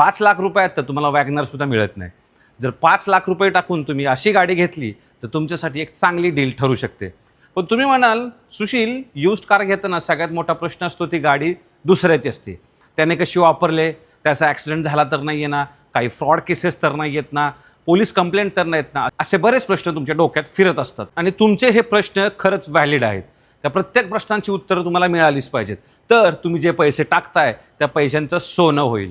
5 लाख रुपयात तर तुम्हाला वॅगनरसुद्धा मिळत नाही. जर 5 लाख रुपये टाकून तुम्ही अशी गाडी घेतली तर तुमच्यासाठी एक चांगली डील ठरू शकते. पण तुम्ही म्हणाल, सुशील यूज्ड कार घेताना सगळ्यात मोठा प्रश्न असतो ती गाडी दुसऱ्याची असते. त्याने कशी वापरले, त्याचा ॲक्सिडेंट झाला तर नाही आहे ना, काही फ्रॉड केसेस तर नाही आहेत ना, पोलीस कंप्लेंट तर नाहीत ना, असे बरेच प्रश्न तुमच्या डोक्यात फिरत असतात. आणि तुमचे हे प्रश्न खरंच व्हॅलिड आहेत. त्या प्रत्येक प्रश्नांची उत्तरं तुम्हाला मिळालीच पाहिजेत, तर तुम्ही जे पैसे टाकताय त्या पैशांचं सोनं होईल.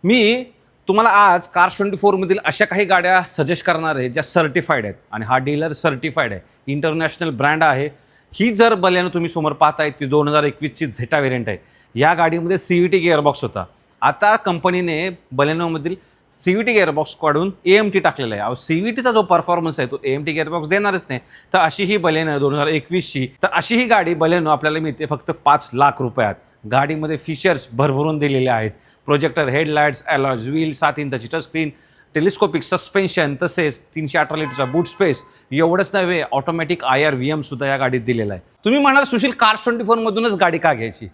मी तुम्हाला आज Cars24 मधील अशा काही गाड्या सजेस्ट करणार आहे ज्या सर्टिफाईड आहेत, आणि हा डीलर सर्टिफाईड आहे, इंटरनॅशनल ब्रँड आहे. ही जर बलेनो तुम्ही समोर पाहताय ती 2021ची झेटा व्हेरियंट आहे. या गाडीमध्ये CVT गिअरबॉक्स होता. आता कंपनीने बलेनोमधील CVT गिअरबॉक्स काढून AMT टाकलेला आहे. CVTचा जो परफॉर्मन्स आहे तो AMT गिअरबॉक्स देणारच नाही. तर अशी ही बलेनो 2021ची, तर अशी ही गाडी बलेनो आपल्याला मिळते फक्त 5 लाख रुपयात. गाडीमध्ये फीचर्स भरभरून दिलेले आहेत. प्रोजेक्टर हेडलाईट्स, अलॉयज व्हील, 7 इंचाची टच स्क्रीन, टेलिस्कोपिक सस्पेन्शन, तसेच 318 लिटरचा बूट स्पेस. एवढंच नव्हे, ऑटोमॅटिक IR/VM सुद्धा या गाडीत दिलेला आहे. तुम्ही म्हणाल, सुशील Cars24 मधूनच गाडी का घ्यायची?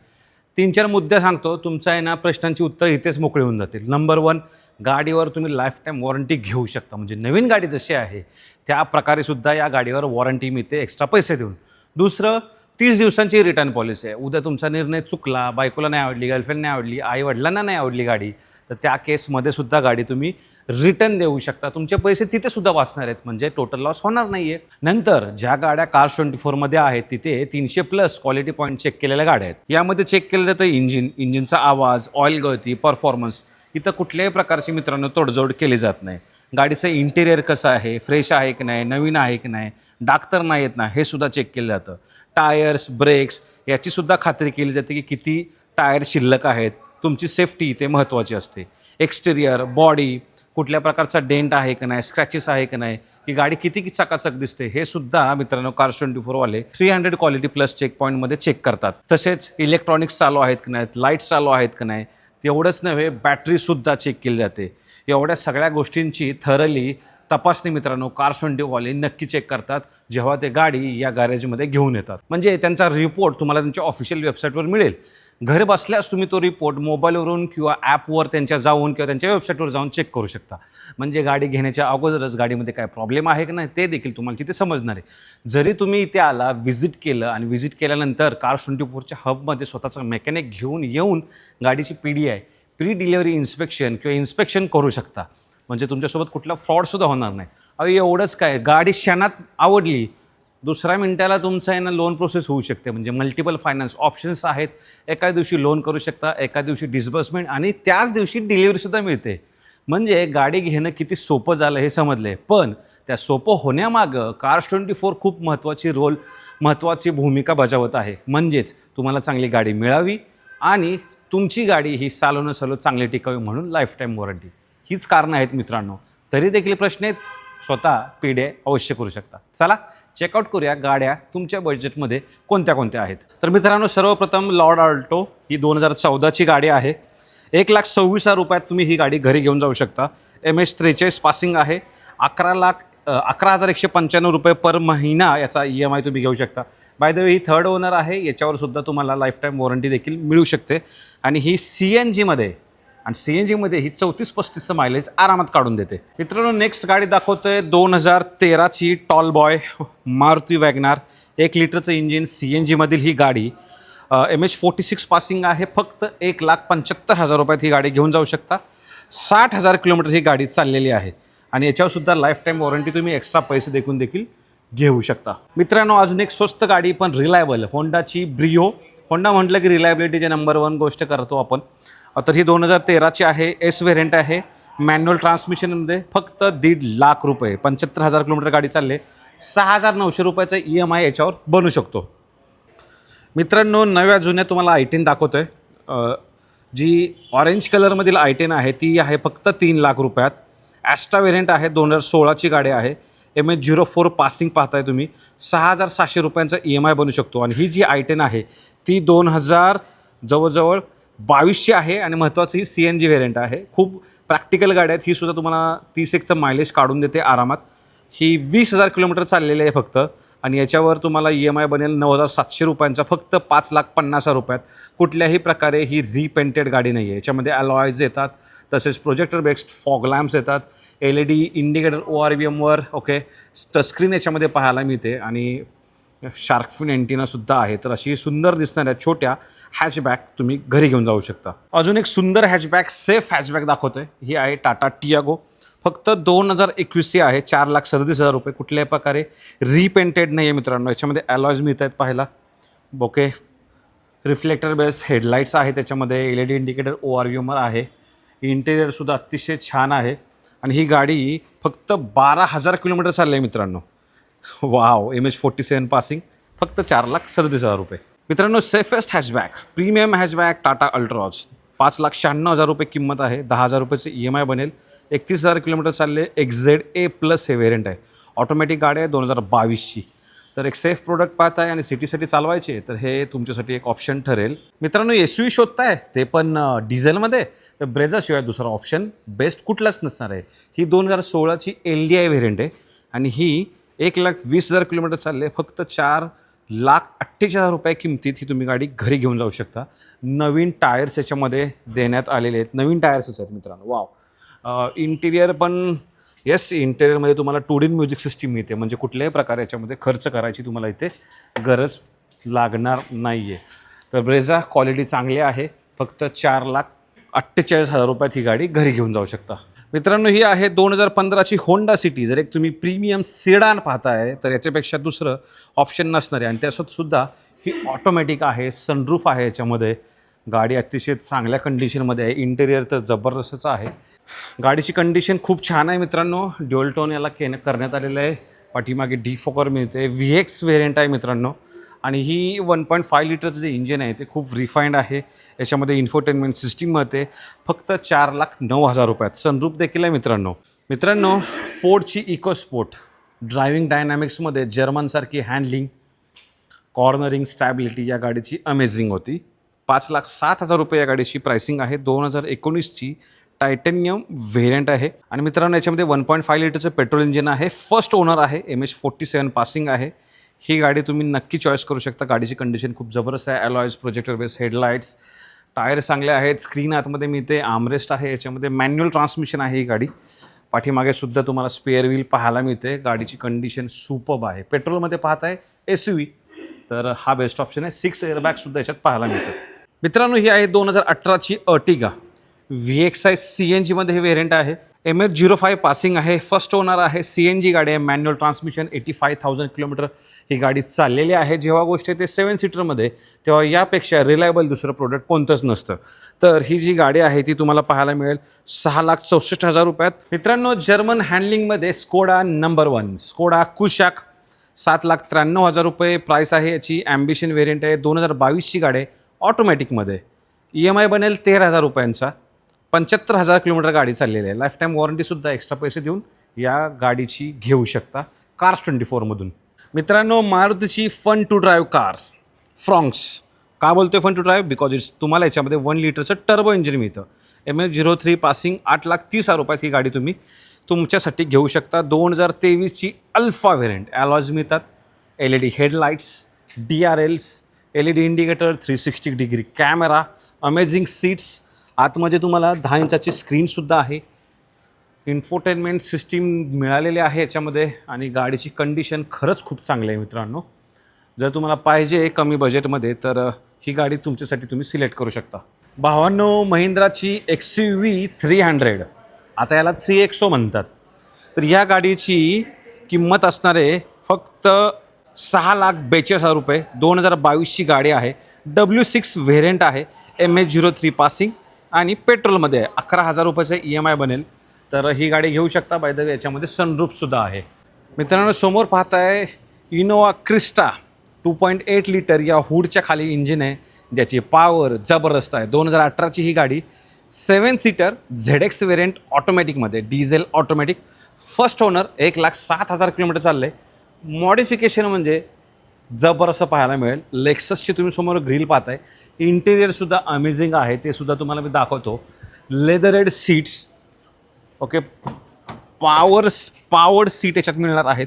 3-4 मुद्दे सांगतो, तुमच्या आहे ना प्रश्नांची उत्तर इथेच मोकळी होऊन जातील. नंबर 1, गाडीवर तुम्ही लाईफ टाईम वॉरंटी घेऊ शकता. म्हणजे नवीन गाडी जशी आहे त्या प्रकारे सुद्धा या गाडीवर वॉरंटी मिळते एक्स्ट्रा पैसे देऊन. दुसरं, 30 दिवसांची रिटर्न पॉलिसी आहे. उद्या तुमचा निर्णय चुकला, बायकोला नाही आवडली, गर्लफ्रेंड नाही आवडली, आई-वडिलांना नाही आवडली गाडी, तर त्या केसमध्ये सुद्धा गाडी तुम्ही रिटर्न देऊ शकता. तुमचे पैसे तिथे सुद्धा वाचणार आहेत, म्हणजे टोटल लॉस होणार नाही आहे. नंतर ज्या गाड्या Cars24 मध्ये आहेत तिथे 300+ क्वालिटी पॉईंट चेक केलेल्या गाड्या आहेत. यामध्ये चेक केलं जातं इंजिनचा आवाज, ऑइल गळती, परफॉर्मन्स. इथं कुठल्याही प्रकारची मित्रांनो तोडजोड केली जात नाही. गाडीचं इंटेरियर कसं आहे, फ्रेश आहे की नाही, नवीन आहे की नाही, डाग तर नाही आहेत ना, हे सुद्धा चेक केलं जातं. टायर्स, ब्रेक्स याची सुद्धा खात्री केली जाते की किती टायर शिल्लक आहेत. तुमची सेफ्टी इथे महत्त्वाची असते. एक्सटेरियर, बॉडी, कुठल्या प्रकारचा डेंट आहे की नाही, स्क्रॅचेस आहे की नाही, की गाडी किती चकाचक दिसते, हे सुद्धा मित्रांनो Cars24 वाले 300 क्वालिटी प्लस चेक पॉईंटमध्ये चेक करतात. तसेच इलेक्ट्रॉनिक्स चालू आहेत की नाहीत, लाईट्स चालू आहेत की नाही. तेवढंच नव्हे, बॅटरीसुद्धा चेक केली जाते. एवढ्या सगळ्या गोष्टींची थरली तपासणी मित्रांनो Cars24 वाले नक्की चेक करतात जेव्हा ते गाडी या गॅरेजमध्ये घेऊन येतात. म्हणजे त्यांचा रिपोर्ट तुम्हाला त्यांच्या ऑफिशियल वेबसाईटवर मिळेल. घर बसल्यास तुम्ही तो रिपोर्ट मोबाईलवरून किंवा ॲपवर त्यांच्या जाऊन किंवा त्यांच्या वेबसाईटवर जाऊन चेक करू शकता. म्हणजे गाडी घेण्याच्या अगोदरच गाडीमध्ये काय प्रॉब्लेम आहे की नाही ते देखील तुम्हाला तिथे समजणार आहे. जरी तुम्ही इथे आला, व्हिजिट केलं, आणि व्हिजिट केल्यानंतर Cars24च्या हबमध्ये स्वतःचा मेकॅनिक घेऊन येऊन गाडीची PDI, प्री डिलिव्हरी इन्स्पेक्शन किंवा इन्स्पेक्शन करू शकता. म्हणजे तुमच्यासोबत कुठला फ्रॉडसुद्धा होणार नाही. अहो एवढंच काय, गाडी क्षणात आवडली, दुसऱ्या मिनिटाला तुमचं आहे ना लोन प्रोसेस होऊ शकते. म्हणजे मल्टिपल फायनान्स ऑप्शन्स आहेत. एका दिवशी लोन करू शकता, एका दिवशी डिस्बर्समेंट, आणि त्याच दिवशी डिलिव्हरीसुद्धा मिळते. म्हणजे गाडी घेणं किती सोपं झालं हे समजलं आहे. पण त्या सोपं होण्यामागं Cars24 खूप महत्त्वाची भूमिका बजावत आहे. म्हणजेच तुम्हाला चांगली गाडी मिळावी आणि तुमची गाडी ही सालो न सालो चांगली टिकावी, म्हणून लाईफ टाईम वॉरंटी. हीच कारणं आहेत मित्रांनो. तरी देखील प्रश्न आहेत, स्वतः PDI अवश्य करू शकता. चला चेकआउट करूया गाड्या तुमच्या बजेटमध्ये कोणत्या कोणत्या आहेत. तर मित्रांनो, सर्वप्रथम लॉर्ड आल्टो ही 2014ची गाडी आहे. 1,26,000 रुपयात तुम्ही ही गाडी घरी घेऊन जाऊ शकता. MS43 पासिंग आहे. 11,195 रुपये पर महिना याचा EMI तुम्ही घेऊ शकता. By the way he third owner आहे. याच्यावर सुद्धा तुम्हाला लाईफ टाईम वॉरंटी देखील मिळू शकते. आणि ही CNGमध्ये, आणि CNGमध्ये ही 34-35चं मायलेज आरामात काढून देते. मित्रांनो, नेक्स्ट गाडी दाखवतोय 2013ची टॉल बॉय मारुती वॅगनार. 1 लिटरचं इंजिन, CNGमधील ही गाडी. MH46 पासिंग आहे. फक्त 1,75,000 रुपयात ही गाडी घेऊन जाऊ शकता. 60,000 किलोमीटर ही गाडी चाललेली आहे. आणि याच्यावर सुद्धा लाईफ टाईम वॉरंटी तुम्ही एक्स्ट्रा पैसे देखील घेऊ शकता. मित्रांनो, अजून एक स्वस्त गाडी पण रिलायबल, होंडाची ब्रिओ. होंडा म्हटलं की रिलायबिलिटीचे नंबर 1 गोष्ट करतो आपण. तर ही 2013ची आहे. S व्हेरियंट आहे. मॅन्युअल ट्रान्समिशनमध्ये. फक्त 1.5 लाख रुपये, 75,000 किलोमीटर गाडी चालले. 6,900 रुपयाचा EMI याच्यावर बनू शकतो. मित्रांनो, नव्या जुन्या तुम्हाला I10 दाखवतोय. जी ऑरेंज कलरमधील I10 आहे ती आहे फक्त 3 लाख रुपयात. ॲस्ट्रा व्हेरियंट आहे. 2016ची गाडी आहे. MH04 पासिंग पाहताय तुम्ही. 6,700 रुपयांचा EMI बनू शकतो. आणि ही जी I10 आहे ती 2000 जवळजवळ 2200 आहे. आणि महत्त्वाचं ही CNG व्हेरियंट आहे. खूप प्रॅक्टिकल गाड्या आहेत. ही सुद्धा तुम्हाला 30चं मायलेज काढून देते आरामात. ही 20,000 किलोमीटर चाललेली आहे फक्त. आणि याच्यावर तुम्हाला EMI बनेल 9,700 रुपयांचा फक्त 5,50,000 रुपयात. कुठल्याही प्रकारे ही रिपेंटेड गाडी नाही आहे. याच्यामध्ये अलॉयज येतात, तसेच प्रोजेक्टर बेस्ड फॉग लॅम्प्स येतात, LED इंडिकेटर ORVMवर ओके, टचस्क्रीन याच्यामध्ये पाहायला मिळते आणि शार्क फिन अँटिनासुद्धा आहे. तर अशी सुंदर दिसणाऱ्या छोट्या हॅचबॅक तुम्ही घरी घेऊन जाऊ शकता. अजून एक सुंदर हॅचबॅक, सेफ हॅचबॅक दाखवतोय. ही आहे टाटा टियागो. फक्त 2021 आहे. 4,37,000 रुपये. कुठल्याही प्रकारे रिपेंटेड नाही आहे मित्रांनो. याच्यामध्ये अलॉयज मिळत आहेत पाहायला. ओके, रिफ्लेक्टर बेस हेडलाईट्स आहे त्याच्यामध्ये, LED इंडिकेटर ORVMवर आहे. इंटेरियरसुद्धा अतिशय छान आहे आणि ही गाडी फक्त 12,000 किलोमीटर चालली आहे मित्रांनो. वाव, MH47 पासिंग, फक्त 4,37,000 रुपये. मित्रांनो, safest hatchback, premium hatchback Tata Altroz, 5,96,000 रुपये किंमत आहे. 10,000 रुपयाचे EMI बनेल. 31,000 किलोमीटर चालले. XZA+ हे व्हेरियंट आहे. ऑटोमॅटिक गाडी आहे 2022ची. तर एक सेफ प्रोडक्ट पाहत आहे आणि सिटीसाठी चालवायचे तर हे तुमच्यासाठी एक ऑप्शन ठरेल. मित्रांनो, SUV शोधताय ते पण डिझेलमध्ये, तर ब्रेझाशिवाय दुसरा ऑप्शन बेस्ट कुठलाच नसणार आहे. ही 2016ची LDI व्हेरियंट आहे आणि ही 1,20,000 किलोमीटर चालले. फक्त 4,48,000 रुपये किमतीत ही तुम्ही गाडी घरी घेऊन जाऊ शकता. नवीन टायर्स याच्यामध्ये देण्यात आलेले आहेत. नवीन टायर्सच आहेत मित्रांनो. वाव. इंटिरियर पण येस, इंटेरियरमध्ये तुम्हाला 2D म्युझिक सिस्टीम मिळते. म्हणजे कुठल्याही प्रकारे याच्यामध्ये खर्च करायची तुम्हाला इथे गरज लागणार नाही आहे. तर ब्रेझा क्वालिटी चांगली आहे. फक्त 4,48,000 रुपयात ही गाडी घरी घेऊन जाऊ शकता. मित्रांनो, ही आहे 2015ची होंडा सिटी. जर एक तुम्ही प्रीमियम सेडान पाहताय तर याच्यापेक्षा दुसरं ऑप्शन नसणार आहे. आणि त्यासोबतसुद्धा ही ऑटोमॅटिक आहे, सनरूफ आहे याच्यामध्ये. गाडी अतिशय चांगल्या कंडिशनमध्ये आहे. इंटेरियर तर जबरदस्तच आहे. गाडीची कंडिशन खूप छान आहे मित्रांनो. ड्युअल टोन याला करण्यात आलेलं आहे. पाठीमागे डिफॉकर मिळते. VX व्हेरियंट आहे मित्रांनो. आणि ही 1.5 लिटरचं जे इंजिन आहे ते खूप रिफाईंड आहे. याच्यामध्ये इन्फोटेनमेंट सिस्टीम मिळते. फक्त 4,09,000 रुपयात. सनरूफ देखील आहे मित्रांनो. फोर्डची इकोस्पोर्ट ड्रायव्हिंग डायनॅमिक्समध्ये जर्मनसारखी हँडलिंग, कॉर्नरिंग, स्टॅबिलिटी या गाडीची अमेझिंग होती. 5,07,000 रुपये या गाडीची प्राइसिंग आहे. 2019ची टायटेनियम व्हेरियंट आहे. आणि मित्रांनो, याच्यामध्ये 1.5 लिटरचं पेट्रोल इंजिन आहे. फर्स्ट ओनर आहे. MH47 पासिंग आहे. ही गाडी तुम्ही नक्की चॉईस करू शकता. गाडीची कंडिशन खूप जबरदस्त आहे. Alloys, projector base headlights, tyre चांगले आहेत. स्क्रीन आतमध्ये मिळते. आर्मरेस्ट आहे. याच्यामध्ये मॅन्युअल ट्रान्समिशन आहे ही गाडी. पाठीमागे सुद्धा तुम्हाला स्पेअर व्हील पाहायला मिळते. गाडीची कंडिशन सुपर्ब आहे. पेट्रोलमध्ये पाहताय SUV तर हा बेस्ट ऑप्शन आहे. 6 एअरबॅगसुद्धा याच्यात पाहायला मिळतं. मित्रांनो, ही आहे 2018ची अर्टिगा. VXI CNGमध्ये हे व्हेरियंट आहे. MH05 पासिंग आहे. फर्स्ट ओनर आहे. CNG गाडी आहे. Manual transmission. 85,000 किलोमीटर ही गाडी चाललेली आहे. जेव्हा गोष्ट येते 7 सीटरमध्ये तेव्हा यापेक्षा रिलायबल दुसरं प्रोडक्ट कोणतंच नसतं. तर ही जी गाडी आहे ती तुम्हाला पाहायला मिळेल 6,64,000 रुपयात. मित्रांनो, जर्मन हँडलिंगमध्ये स्कोडा नंबर 1 स्कोडा कुशाक 7,93,000 रुपये प्राईस आहे याची. ॲम्बिशन व्हेरियंट आहे. 2022ची गाडी आहे. ऑटोमॅटिकमध्ये. EMI बनेल 13,000 रुपयांचा. 75,000 किलोमीटर गाडी चाललेली आहे. लाईफ टाईम वॉरंटीसुद्धा एक्स्ट्रा पैसे देऊन या गाडीची घेऊ शकता Cars24मधून. मित्रांनो, मारुतीची fun to drive car Fronx. का बोलतोय फन टू ड्राईव्ह? बिकॉज तुम्हाला याच्यामध्ये 1 लिटरचं टर्बो इंजिन मिळतं. MH03 पासिंग 8,30,000 रुपयात ही गाडी तुम्ही तुमच्यासाठी घेऊ शकता. 2023ची अल्फा व्हेरियंट. अलॉयज मिळतात. LED headlights, DRLs, LED indicator, 360 degree camera, amazing seats. आतमध्ये तुम्हाला 10 इंचाची स्क्रीनसुद्धा आहे. इन्फोटेनमेंट सिस्टीम मिळालेली आहे याच्यामध्ये. आणि गाडीची कंडिशन खरंच खूप चांगली आहे मित्रांनो. जर तुम्हाला पाहिजे कमी बजेटमध्ये तर ही गाडी तुमच्यासाठी तुम्ही सिलेक्ट करू शकता. भावांनो, महिंद्राची XUV 300, आता याला 3XO म्हणतात. तर या गाडीची किंमत असणार आहे फक्त 6,42,000 रुपये. 2022ची गाडी आहे. W6 व्हेरियंट आहे. MH03 पासिंग आणि पेट्रोलमध्ये आहे. 11,000 रुपयाचं EMI बनेल. तर ही गाडी घेऊ शकता. बाय द वे याच्यामध्ये सनरूफसुद्धा आहे. मित्रांनो, समोर पाहताय इनोवा क्रिस्टा 2.8 लिटर या हुडच्या खाली इंजिन आहे. ज्याची पॉवर जबरदस्त आहे. 2018ची ही गाडी 7 सीटर ZX व्हेरियंट ऑटोमॅटिकमध्ये. Diesel automatic. First owner. 1,07,000 kilometre चालले. मॉडिफिकेशन म्हणजे जबरदस्त पाहायला मिळेल. लेक्ससची तुम्ही समोर ग्रिल पाहताय. इंटेरियरसुद्धा अमेझिंग आहे. ते सुद्धा तुम्हाला मी दाखवतो. Leatherette seats. Okay, powered seat याच्यात मिळणार आहेत.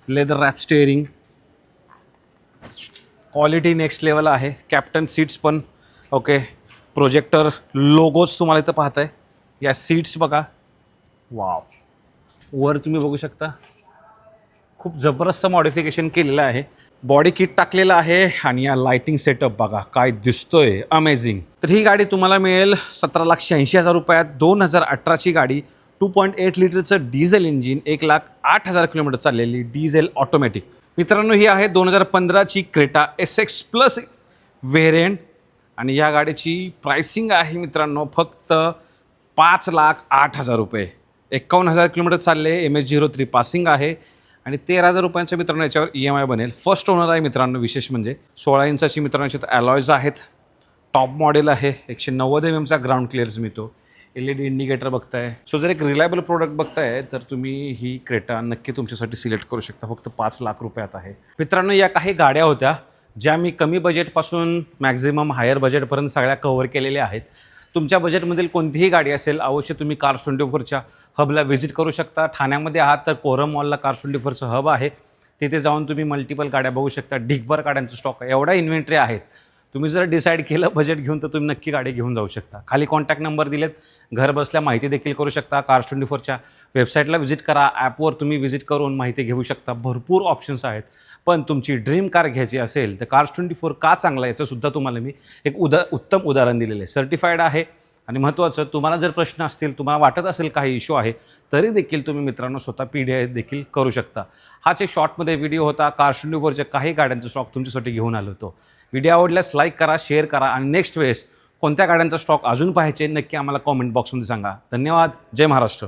Leather wrap steering. Quality next level आहे. कॅप्टन सीट्स पण ओके. प्रोजेक्टर लोगोज तुम्हाला इथं पाहताय. या सीट्स बघा, वाव. वर तुम्ही बघू शकता खूप जबरदस्त मॉडिफिकेशन केलेलं आहे. बॉडी किट टाकलेलं आहे आणि या लाइटिंग सेटअप बघा काय दिसतोय, अमेझिंग. तर ही गाडी तुम्हाला मिळेल 17,80,000 रुपयात. 2018ची गाडी, 2.8 लिटरचं डिझेल इंजिन, 1,08,000 किलोमीटर चाललेली डिझेल ऑटोमॅटिक. मित्रांनो ही आहे 2015ची क्रेटा SX प्लस व्हेरियंट आणि या गाडीची प्राइसिंग आहे मित्रांनो फक्त 5,08,000 रुपये. 51,000 किलोमीटर चालले, MS03 पासिंग आहे आणि 13,000 रुपयांच्या मित्रांनो याच्यावर EMI बनेल. फर्स्ट ओनर आहे मित्रांनो. विशेष म्हणजे 16 इंचाची मित्रांनो याच्यात अलॉयज आहेत. टॉप मॉडेल आहे. 190 mm ग्राउंड क्लिअरन्स मिळतो. LED इंडिकेटर बघताय. सो जर एक रिलायबल प्रोडक्ट बघताय तर तुम्ही ही क्रेटा नक्की तुमच्यासाठी सिलेक्ट करू शकता. फक्त 5 लाख रुपयात आहे. मित्रांनो या काही गाड्या होत्या ज्या मी कमी बजेटपासून मॅक्झिमम हायर बजेटपर्यंत सगळ्या कव्हर केलेल्या आहेत. तुमच्या बजेटमधील कोणतीही गाडी असेल अवश्य तुम्ही कार्स 24च्या हबला व्हिजिट करू शकता. ठाण्यामध्ये आहात तर कोरम मॉलला कार्स 24चं हब आहे. तिथे जाऊन तुम्ही मल्टिपल गाड्या बघू शकता. ढिगभर गाड्यांचा स्टॉक आहे. एवढा इन्व्हेंटरी आहेत. तुम्ही जर डिसाईड केलं बजेट घेऊन तर तुम्ही नक्की गाडी घेऊन जाऊ शकता. खाली कॉन्टॅक्ट नंबर दिलेत. घर बसल्या माहिती देखील करू शकता. कार्स 24च्या वेबसाईटला व्हिजिट करा. ॲपवर तुम्ही व्हिजिट करून माहिती घेऊ शकता. भरपूर ऑप्शन्स आहेत. पण तुमची ड्रीम कार घ्यायची असेल तर कार्स 24 का चांगला याचंसुद्धा तुम्हाला मी एक उत्तम उदाहरण दिलेलं आहे. सर्टिफाईड आहे. आणि महत्त्वाचं, तुम्हाला जर प्रश्न असतील, तुम्हाला वाटत असेल काही इश्यू आहे, तरी देखील तुम्ही मित्रांनो स्वतः PDI देखील करू शकता. हाच एक शॉर्टमध्ये व्हिडिओ होता. कार्स 24च्या काही गाड्यांचा स्टॉक तुमच्यासाठी घेऊन आलो होतो. व्हिडिओ आवडल्यास लाईक करा, शेअर करा आणि नेक्स्ट वेळेस कोणत्या गाड्यांचा स्टॉक अजून पाहायचे नक्की आम्हाला कॉमेंट बॉक्समध्ये सांगा. धन्यवाद. जय महाराष्ट्र.